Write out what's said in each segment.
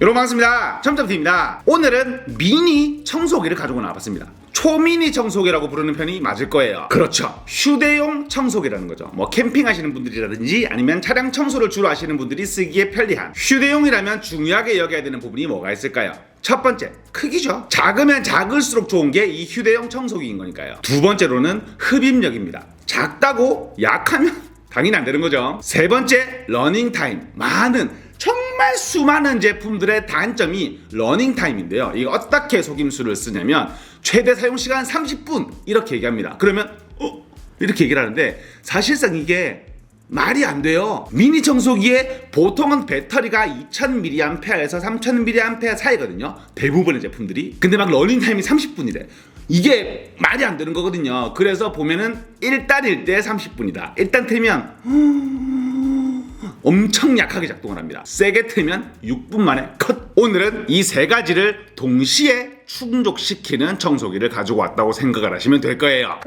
여러분 반갑습니다. 첨첨TV입니다. 오늘은 미니 청소기를 가지고 나와봤습니다. 초미니 청소기라고 부르는 편이 맞을 거예요. 그렇죠. 휴대용 청소기라는 거죠. 뭐 캠핑하시는 분들이라든지 아니면 차량 청소를 주로 하시는 분들이 쓰기에 편리한, 휴대용이라면 중요하게 여겨야 되는 부분이 뭐가 있을까요? 첫 번째, 크기죠. 작으면 작을수록 좋은 게 이 휴대용 청소기인 거니까요. 두 번째로는 흡입력입니다. 작다고 약하면 당연히 안 되는 거죠. 세 번째, 러닝타임. 정말 수많은 제품들의 단점이 러닝타임인데요. 이게 어떻게 속임수를 쓰냐면 최대 사용시간 30분 이렇게 얘기합니다. 그러면 이렇게 얘기를 하는데 사실상 이게 말이 안 돼요. 미니 청소기에 보통은 배터리가 2000mAh에서 3000mAh 사이거든요. 대부분의 제품들이. 근데 막 러닝타임이 30분이래. 이게 말이 안 되는 거거든요. 그래서 보면은 1단일 때 30분이다. 1단 틀면 엄청 약하게 작동을 합니다. 세게 틀면 6분 만에 컷. 오늘은 이 세 가지를 동시에 충족시키는 청소기를 가지고 왔다고 생각을 하시면 될 거예요.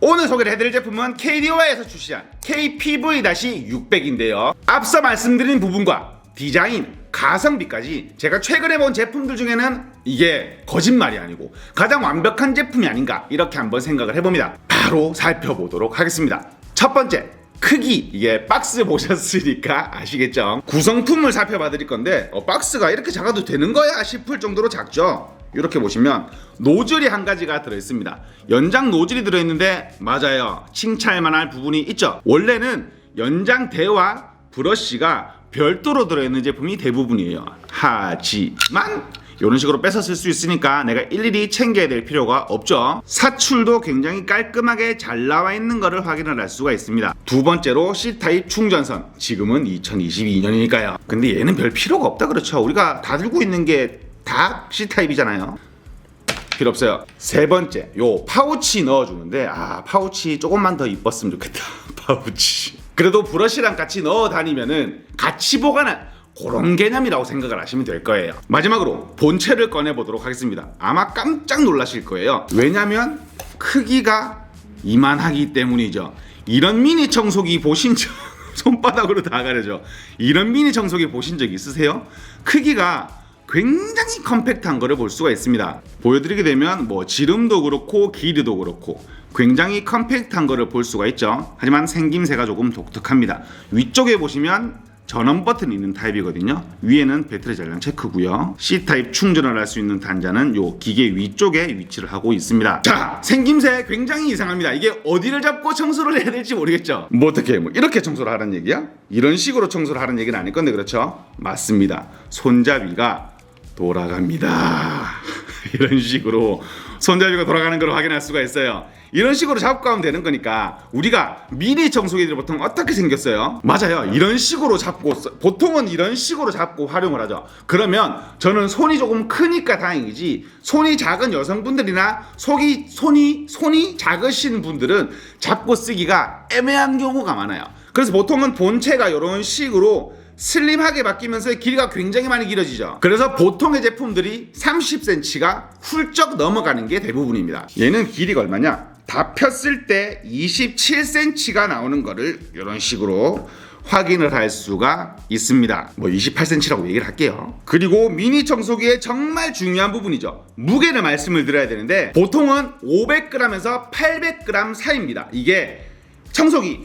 오늘 소개를 해드릴 제품은 KDO에서 출시한 KPV-600인데요. 앞서 말씀드린 부분과 디자인, 가성비까지 제가 최근에 본 제품들 중에는 이게 거짓말이 아니고 가장 완벽한 제품이 아닌가 이렇게 한번 생각을 해봅니다. 바로 살펴보도록 하겠습니다. 첫 번째, 크기. 이게 박스 보셨으니까 아시겠죠? 구성품을 살펴봐 드릴 건데 박스가 이렇게 작아도 되는 거야 싶을 정도로 작죠? 이렇게 보시면 노즐이 한 가지가 들어있습니다. 연장 노즐이 들어있는데 맞아요, 칭찬할만할 부분이 있죠. 원래는 연장대와 브러쉬가 별도로 들어있는 제품이 대부분이에요. 하지만 이런 식으로 뺏어 쓸 수 있으니까 내가 일일이 챙겨야 될 필요가 없죠. 사출도 굉장히 깔끔하게 잘 나와 있는 것을 확인을 할 수가 있습니다. 두 번째로 C타입 충전선. 지금은 2022년이니까요. 근데 얘는 별 필요가 없다 그렇죠. 우리가 다 들고 있는 게 다 C타입이잖아요. 필요 없어요. 세 번째, 요 파우치 넣어주는데 파우치 조금만 더 이뻤으면 좋겠다. 파우치. 그래도 브러쉬랑 같이 넣어 다니면은 같이 보관한 그런 개념이라고 생각을 하시면 될 거예요. 마지막으로 본체를 꺼내보도록 하겠습니다. 아마 깜짝 놀라실 거예요. 왜냐면 크기가 이만하기 때문이죠. 이런 미니 청소기 보신 적 손바닥으로 다 가려져. 이런 미니 청소기 보신 적 있으세요? 크기가 굉장히 컴팩트한 거를 볼 수가 있습니다. 보여드리게 되면 뭐 지름도 그렇고 길이도 그렇고 굉장히 컴팩트한 거를 볼 수가 있죠. 하지만 생김새가 조금 독특합니다. 위쪽에 보시면 전원 버튼이 있는 타입이거든요. 위에는 배터리 잔량 체크고요. C타입 충전을 할 수 있는 단자는 요 기계 위쪽에 위치를 하고 있습니다. 자, 생김새 굉장히 이상합니다. 이게 어디를 잡고 청소를 해야 될지 모르겠죠. 뭐 어떻게 이렇게 청소를 하라는 얘기야? 이런 식으로 청소를 하라는 얘기는 아닐 건데 그렇죠? 맞습니다. 손잡이가 돌아갑니다. 이런 식으로 손잡이가 돌아가는 걸 확인할 수가 있어요. 이런 식으로 잡고 가면 되는 거니까 우리가 미니 청소기들 보통 어떻게 생겼어요? 맞아요. 이런 식으로 잡고, 보통은 이런 식으로 잡고 활용을 하죠. 그러면 저는 손이 조금 크니까 다행이지, 손이 작은 여성분들이나 손이 작으신 분들은 잡고 쓰기가 애매한 경우가 많아요. 그래서 보통은 본체가 이런 식으로 슬림하게 바뀌면서 길이가 굉장히 많이 길어지죠. 그래서 보통의 제품들이 30cm가 훌쩍 넘어가는 게 대부분입니다. 얘는 길이가 얼마냐? 다 폈을 때 27cm가 나오는 거를 이런 식으로 확인을 할 수가 있습니다. 뭐 28cm라고 얘기를 할게요. 그리고 미니 청소기의 정말 중요한 부분이죠. 무게를 말씀을 드려야 되는데 보통은 500g에서 800g 사이입니다. 이게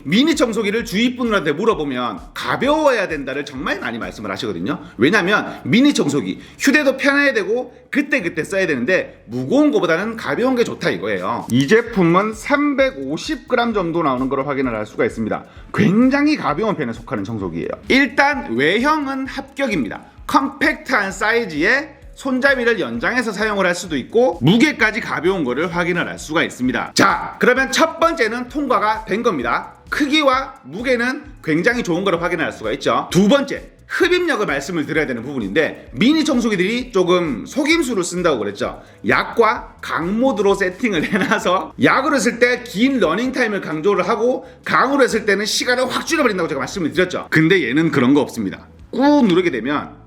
미니 청소기를 주위 분들한테 물어보면 가벼워야 된다를 정말 많이 말씀을 하시거든요. 왜냐면 미니 청소기 휴대도 편해야 되고 그때 써야 되는데 무거운 거보다는 가벼운 게 좋다 이거예요. 이 제품은 350g 정도 나오는 걸 확인을 할 수가 있습니다. 굉장히 가벼운 편에 속하는 청소기예요. 일단 외형은 합격입니다. 컴팩트한 사이즈에 손잡이를 연장해서 사용을 할 수도 있고 무게까지 가벼운 거를 확인을 할 수가 있습니다. 자, 그러면 첫 번째는 통과가 된 겁니다. 크기와 무게는 굉장히 좋은 거를 확인할 수가 있죠. 두 번째, 흡입력을 말씀을 드려야 되는 부분인데 미니 청소기들이 조금 속임수를 쓴다고 그랬죠. 약과 강 모드로 세팅을 해놔서 약으로 했을 때 긴 러닝타임을 강조를 하고 강으로 했을 때는 시간을 확 줄여버린다고 제가 말씀을 드렸죠. 근데 얘는 그런 거 없습니다. 꾹 누르게 되면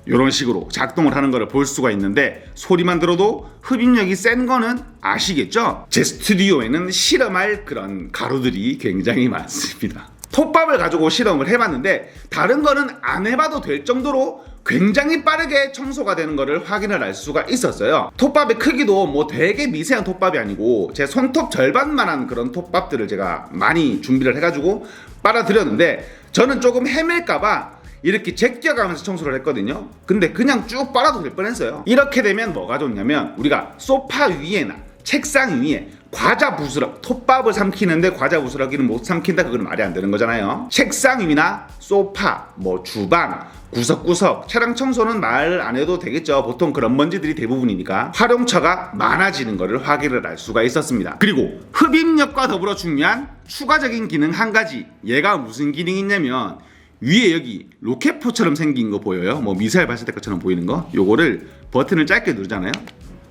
이런 식으로 작동을 하는 것을 볼 수가 있는데 소리만 들어도 흡입력이 센 거는 아시겠죠? 제 스튜디오에는 실험할 그런 가루들이 굉장히 많습니다. 톱밥을 가지고 실험을 해봤는데 다른 거는 안 해봐도 될 정도로 굉장히 빠르게 청소가 되는 것을 확인을 할 수가 있었어요. 톱밥의 크기도 뭐 되게 미세한 톱밥이 아니고 제 손톱 절반만한 그런 톱밥들을 제가 많이 준비를 해가지고 빨아들였는데 저는 조금 헤맬까봐 이렇게 제껴가면서 청소를 했거든요. 근데 그냥 쭉 빨아도 될 뻔했어요. 이렇게 되면 뭐가 좋냐면 우리가 소파 위에나 책상 위에 과자 부스럭, 톱밥을 삼키는데 과자 부스러기는 못 삼킨다, 그건 말이 안 되는 거잖아요. 책상 위나 소파, 뭐 주방, 구석구석, 차량 청소는 말 안 해도 되겠죠. 보통 그런 먼지들이 대부분이니까 활용처가 많아지는 것을 확인을 할 수가 있었습니다. 그리고 흡입력과 더불어 중요한 추가적인 기능 한 가지. 얘가 무슨 기능이 있냐면 위에 여기 로켓포처럼 생긴 거 보여요? 뭐 미사일 발사대 것처럼 보이는 거? 요거를 버튼을 짧게 누르잖아요.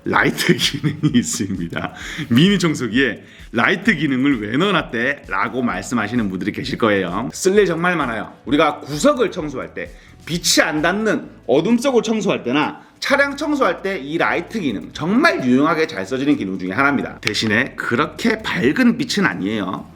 라이트 기능이 있습니다. 미니 청소기에 라이트 기능을 왜 넣어놨대? 라고 말씀하시는 분들이 계실 거예요. 쓸 일 정말 많아요. 우리가 구석을 청소할 때, 빛이 안 닿는 어둠 속을 청소할 때나 차량 청소할 때 이 라이트 기능 정말 유용하게 잘 써지는 기능 중에 하나입니다. 대신에 그렇게 밝은 빛은 아니에요.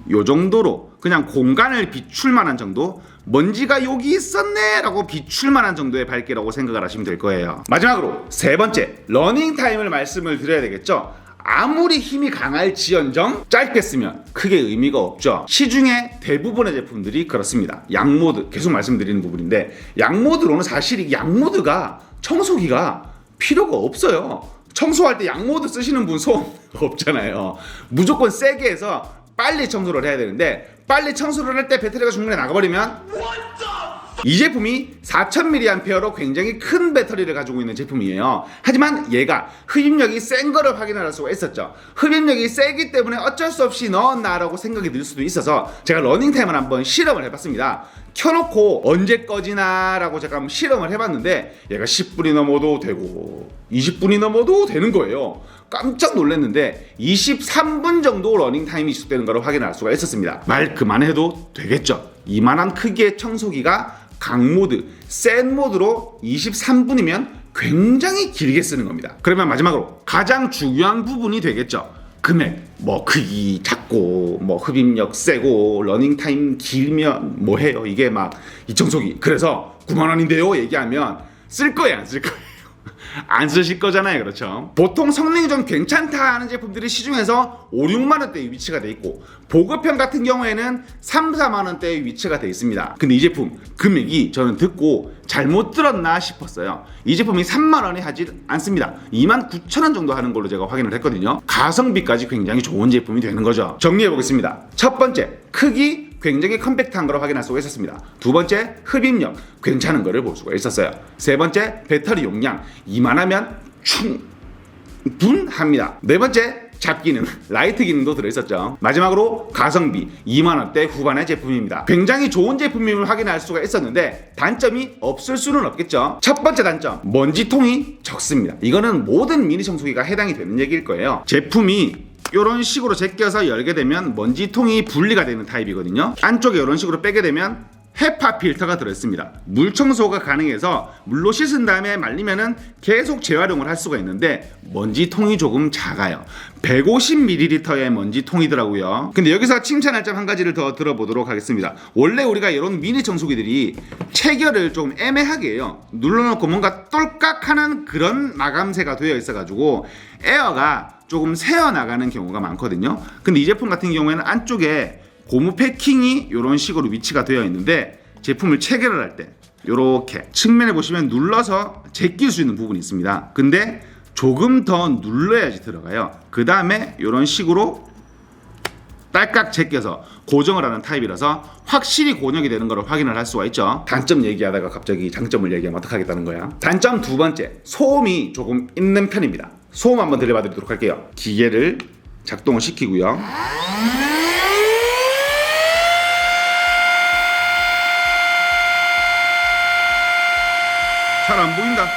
요 정도로 그냥 공간을 비출 만한 정도, 먼지가 여기 있었네 라고 비출 만한 정도의 밝기라고 생각을 하시면 될 거예요. 마지막으로 세 번째, 러닝 타임을 말씀을 드려야 되겠죠. 아무리 힘이 강할지언정 짧게 쓰면 크게 의미가 없죠. 시중에 대부분의 제품들이 그렇습니다. 양모드, 계속 말씀드리는 부분인데 양모드로는 사실 이 양모드가 청소기가 필요가 없어요. 청소할 때 양모드 쓰시는 분 손 없잖아요. 무조건 세게 해서 빨리 청소를 해야 되는데 빨리 청소를 할 때 배터리가 중간에 나가버리면 이 제품이 4000mAh로 굉장히 큰 배터리를 가지고 있는 제품이에요. 하지만 얘가 흡입력이 센 거를 확인할 수가 있었죠. 흡입력이 세기 때문에 어쩔 수 없이 넣었나라고 생각이 들 수도 있어서 제가 러닝타임을 한번 실험을 해봤습니다. 켜놓고 언제 꺼지나 라고 제가 한번 실험을 해봤는데 얘가 10분이 넘어도 되고 20분이 넘어도 되는 거예요. 깜짝 놀랐는데 23분 정도 러닝타임이 지속되는 걸 확인할 수가 있었습니다. 말 그만해도 되겠죠. 이만한 크기의 청소기가 강모드, 센 모드로 23분이면 굉장히 길게 쓰는 겁니다. 그러면 마지막으로 가장 중요한 부분이 되겠죠. 금액, 뭐 크기 작고, 뭐 흡입력 세고, 러닝타임 길면 뭐 해요. 이게 막 이 청소기 그래서 9만 원인데요 얘기하면 쓸 거예요, 안 쓸 거예요? 안 쓰실 거잖아요. 그렇죠? 보통 성능이 좀 괜찮다 하는 제품들이 시중에서 5, 6만 원대에 위치가 돼 있고 보급형 같은 경우에는 3, 4만 원대에 위치가 돼 있습니다. 근데 이 제품 금액이 저는 듣고 잘못 들었나 싶었어요. 이 제품이 3만 원에 하지 않습니다. 29,000원 정도 하는 걸로 제가 확인을 했거든요. 가성비까지 굉장히 좋은 제품이 되는 거죠. 정리해 보겠습니다. 첫 번째, 크기 굉장히 컴팩트한 걸 확인할 수가 있었습니다. 두 번째, 흡입력 괜찮은 거를 볼 수가 있었어요. 세 번째, 배터리 용량 이만하면 충분합니다. 네 번째, 잡기능, 라이트 기능도 들어있었죠. 마지막으로 가성비 2만원대 후반의 제품입니다. 굉장히 좋은 제품임을 확인할 수가 있었는데 단점이 없을 수는 없겠죠. 첫 번째 단점, 먼지통이 적습니다. 이거는 모든 미니 청소기가 해당이 되는 얘기일 거예요. 제품이 이런 식으로 제껴서 열게 되면 먼지통이 분리가 되는 타입이거든요. 안쪽에 이런 식으로 빼게 되면 헤파 필터가 들어있습니다. 물 청소가 가능해서 물로 씻은 다음에 말리면은 계속 재활용을 할 수가 있는데 먼지통이 조금 작아요. 150ml의 먼지통이더라고요. 근데 여기서 칭찬할 점 한 가지를 더 들어보도록 하겠습니다. 원래 우리가 이런 미니 청소기들이 체결을 좀 애매하게 해요. 눌러놓고 뭔가 똘깍하는 그런 마감새가 되어 있어가지고 에어가 조금 새어나가는 경우가 많거든요. 근데 이 제품 같은 경우에는 안쪽에 고무 패킹이 이런 식으로 위치가 되어 있는데 제품을 체결을 할 때 이렇게 측면에 보시면 눌러서 제낄 수 있는 부분이 있습니다. 근데 조금 더 눌러야지 들어가요. 그 다음에 이런 식으로 딸깍 제껴서 고정을 하는 타입이라서 확실히 곤욕이 되는 걸 확인을 할 수가 있죠. 단점 얘기하다가 갑자기 장점을 얘기하면 어떡하겠다는 거야. 단점 두 번째, 소음이 조금 있는 편입니다. 소음 한번 들려봐 드리도록 할게요. 기계를 작동을 시키고요. 잘 안 보인다.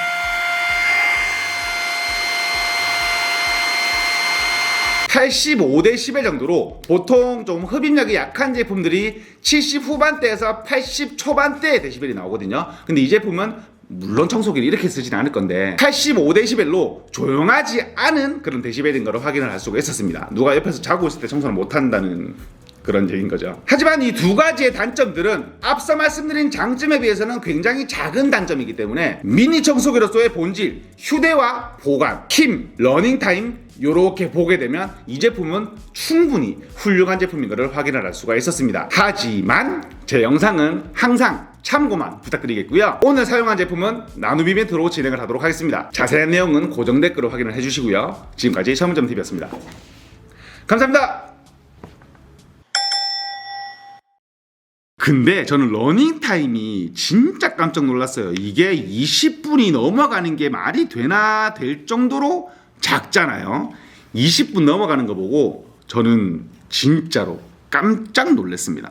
(85dB) 정도로 보통 좀 흡입력이 약한 제품들이 70 후반대에서 80 초반대의 데시벨이 나오거든요. 근데 이 제품은 물론 청소기를 이렇게 쓰지는 않을 건데 85데시벨로 조용하지 않은 그런 데시벨인 거를 확인을 할 수가 있었습니다. 누가 옆에서 자고 있을 때 청소를 못한다는 그런 얘기인 거죠. 하지만 이 두 가지의 단점들은 앞서 말씀드린 장점에 비해서는 굉장히 작은 단점이기 때문에 미니 청소기로서의 본질, 휴대와 보관, 힘, 러닝타임 요렇게 보게 되면 이 제품은 충분히 훌륭한 제품인 것을 확인을 할 수가 있었습니다. 하지만 제 영상은 항상 참고만 부탁드리겠고요. 오늘 사용한 제품은 나눔 이벤트로 진행을 하도록 하겠습니다. 자세한 내용은 고정 댓글로 확인을 해주시고요. 지금까지 전문점TV였습니다. 감사합니다. 근데 저는 러닝타임이 진짜 깜짝 놀랐어요. 이게 20분이 넘어가는 게 말이 되나 될 정도로 작잖아요. 20분 넘어가는 거 보고 저는 진짜로 깜짝 놀랐습니다.